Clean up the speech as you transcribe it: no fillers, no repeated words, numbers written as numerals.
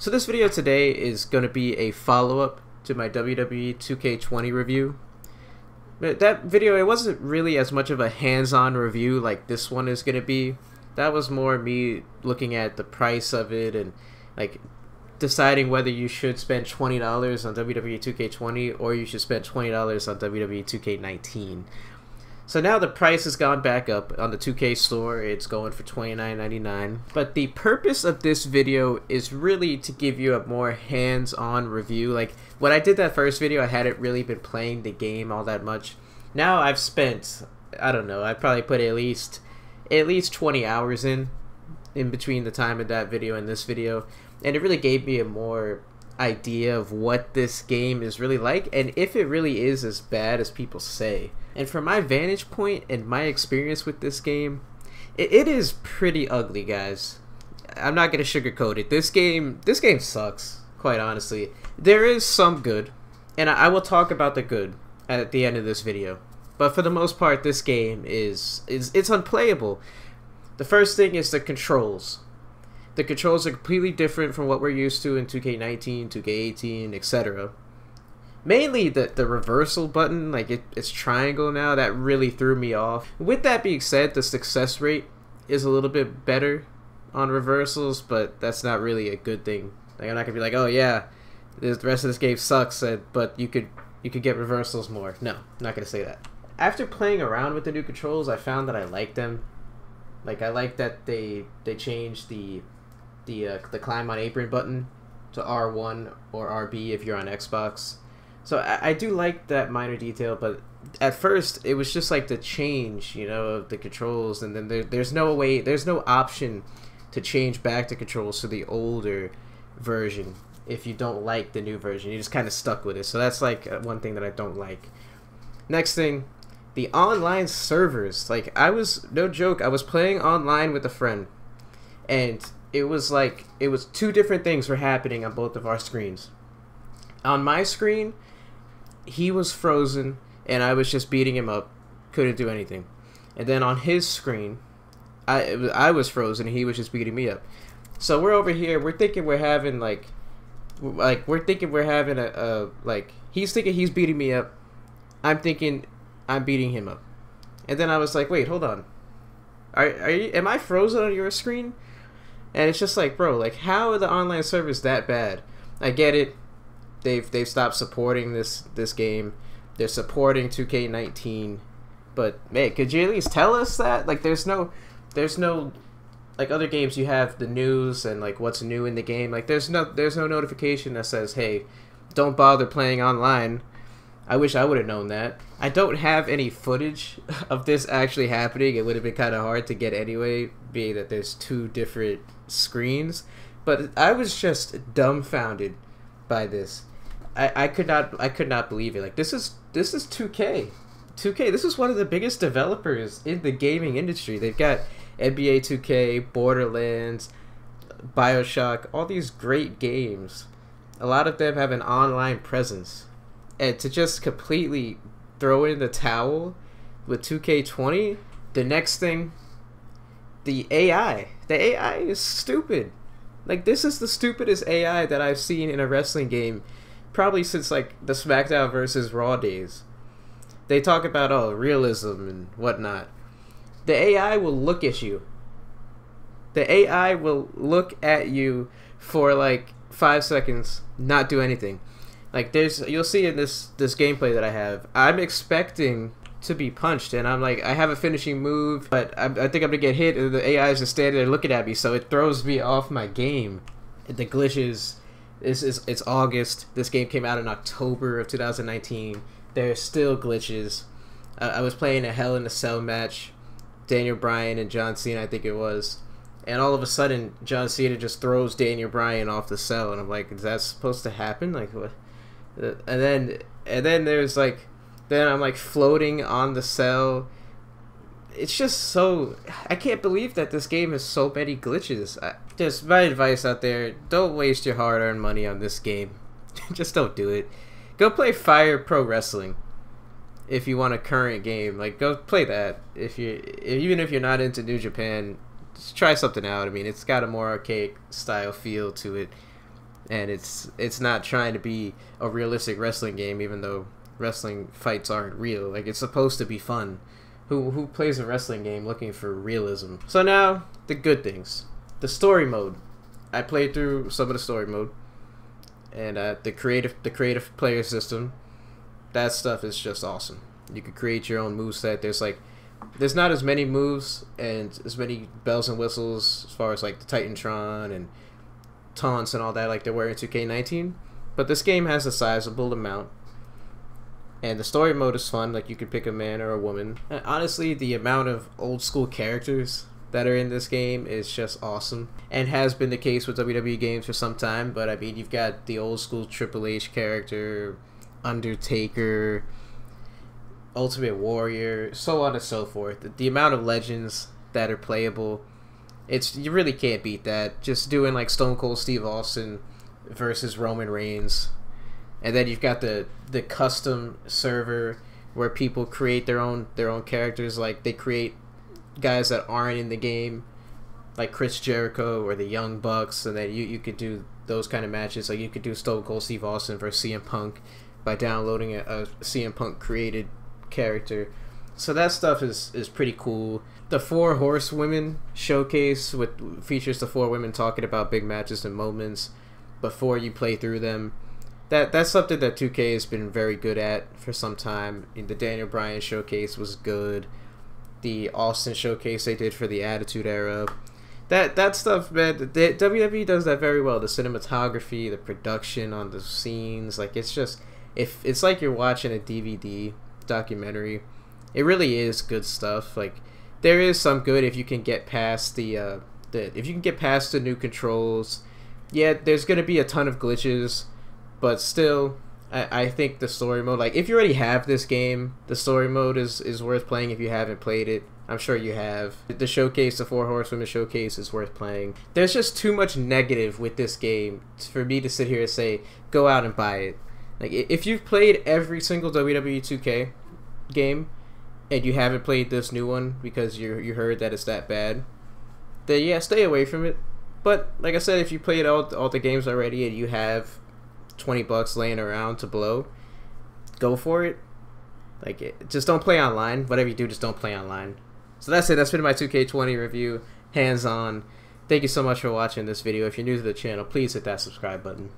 So this video today is going to be a follow-up to my WWE 2K20 review. But that video, it wasn't really as much of a hands-on review like this one is going to be. That was more me looking at the price of it and like deciding whether you should spend $20 on WWE 2K20 or you should spend $20 on WWE 2K19. So now the price has gone back up on the 2K store. It's going for $29.99. But the purpose of this video is really to give you a more hands-on review. Like when I did that first video, I hadn't really been playing the game all that much. Now I've spent, I don't know, I probably put at least 20 hours in between the time of that video and this video, and it really gave me a more idea of what this game is really like and if it really is as bad as people say. And from my vantage point and my experience with this game, it is pretty ugly, guys. I'm not gonna sugarcoat it. This game sucks, quite honestly. There is some good, and I will talk about the good at the end of this video. But for the most part, this game it's unplayable. The first thing is the controls. The controls are completely different from what we're used to in 2K19, 2K18, etc. Mainly the reversal button, like it's triangle now, that really threw me off. With that being said, the success rate is a little bit better on reversals, but that's not really a good thing. Like I'm not gonna be like, oh yeah, the rest of this game sucks, but you could get reversals more. No, I'm not gonna say that. After playing around with the new controls, I found that I like them. Like I like that they changed the climb on apron button to R1 or RB if you're on Xbox. So I do like that minor detail, but at first it was just like the change, you know, of the controls, and then there's no option to change back the controls to the older version if you don't like the new version. You're just kind of stuck with it. So that's like one thing that I don't like. Next thing, the online servers. Like no joke, I was playing online with a friend, and it was two different things were happening on both of our screens. On my screen, he was frozen and I was just beating him up, couldn't do anything. And then on his screen, I was frozen and he was just beating me up. So we're over here, we're thinking we're having he's thinking he's beating me up, I'm thinking I'm beating him up. And then I was like, wait, hold on, am I frozen on your screen? And it's just like, bro, like how are the online servers that bad? I get it. They've stopped supporting this game. They're supporting 2K19, but man, could you at least tell us that? Like, there's no like other games you have the news and like what's new in the game. Like, there's no notification that says, hey, don't bother playing online. I wish I would have known that. I don't have any footage of this actually happening. It would have been kind of hard to get anyway, being that there's two different screens. But I was just dumbfounded by this. I could not believe it. Like this is 2K. 2K, this is one of the biggest developers in the gaming industry. They've got NBA 2K, Borderlands, BioShock, all these great games. A lot of them have an online presence. And to just completely throw in the towel with 2K20, the next thing, the AI. The AI is stupid. Like, this is the stupidest AI that I've seen in a wrestling game probably since like the SmackDown versus Raw days. They talk about realism and whatnot. The AI will look at you. The AI will look at you for like 5 seconds, not do anything. Like you'll see in this gameplay that I have, I'm expecting to be punched, and I'm like, I have a finishing move, but I think I'm gonna get hit, and the AI is just standing there looking at me, so it throws me off my game. The glitches. It's August. This game came out in October of 2019. There's still glitches. I was playing a Hell in a Cell match, Daniel Bryan and John Cena, I think it was, and all of a sudden John Cena just throws Daniel Bryan off the cell, and I'm like, is that supposed to happen? Like what? And then there's like, then I'm like floating on the cell. It's just so, I can't believe that this game has so many glitches. Just my advice out there, don't waste your hard-earned money on this game. Just don't do it. Go play Fire Pro Wrestling if you want a current game. Like, go play that. Even if you're not into New Japan, just try something out. I mean, it's got a more archaic style feel to it. and it's not trying to be a realistic wrestling game, even though wrestling fights aren't real. Like, it's supposed to be fun. Who plays a wrestling game looking for realism? So now the good things, the story mode. I played through some of the story mode, and the creative player system. That stuff is just awesome. You can create your own moveset. There's not as many moves and as many bells and whistles as far as like the Titantron and taunts and all that like there were in 2K19, but this game has a sizable amount. And the story mode is fun, like you can pick a man or a woman. And honestly, the amount of old school characters that are in this game is just awesome. And has been the case with WWE games for some time, but I mean, you've got the old school Triple H character, Undertaker, Ultimate Warrior, so on and so forth. The amount of legends that are playable, you really can't beat that. Just doing like Stone Cold Steve Austin versus Roman Reigns. And then you've got the custom server where people create their own characters. Like they create guys that aren't in the game, like Chris Jericho or the Young Bucks, and then you could do those kind of matches. Like you could do Stone Cold Steve Austin versus CM Punk by downloading a CM Punk created character. So that stuff is pretty cool. The 4 Horsewomen showcase features the 4 women talking about big matches and moments before you play through them. That's something that 2K has been very good at for some time. The Daniel Bryan showcase was good. The Austin showcase they did for the Attitude Era. That stuff, man, the WWE does that very well. The cinematography, the production on the scenes, like it's like you're watching a DVD documentary. It really is good stuff. Like there is some good if you can get past the new controls. Yeah, there's gonna be a ton of glitches. But still, I think the story mode, like if you already have this game, the story mode is worth playing if you haven't played it. I'm sure you have. The showcase, the 4 Horsewomen showcase is worth playing. There's just too much negative with this game for me to sit here and say, go out and buy it. Like if you've played every single WWE 2K game and you haven't played this new one because you heard that it's that bad, then yeah, stay away from it. But like I said, if you played all the games already and you have $20 laying around to blow, go for it. Like, just don't play online. Whatever you do, just don't play online. So that's it. That's been my 2K20 review, hands on. Thank you so much for watching this video. If you're new to the channel, please hit that subscribe button.